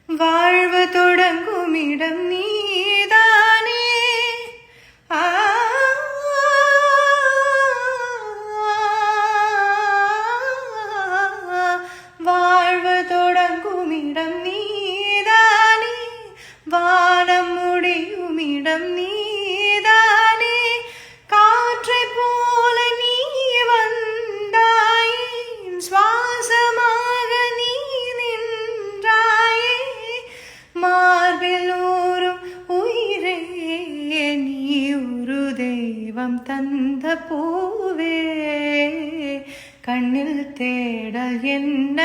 வாழ்வு தொடங்கும் இடம் நீதானே. வாழ்வு தொடங்கும் இடம் நீதானே, வானம் முடியும் இடம் நீதானே. காற்றை போல நீ வந்தாயே, சுவாசமாக நீ நின்றாயே. மார்பில் ஊறும் உயிரே, நீ ஒரு தெய்வம் தந்த பூவே. கண்ணில் தேடல் என்ன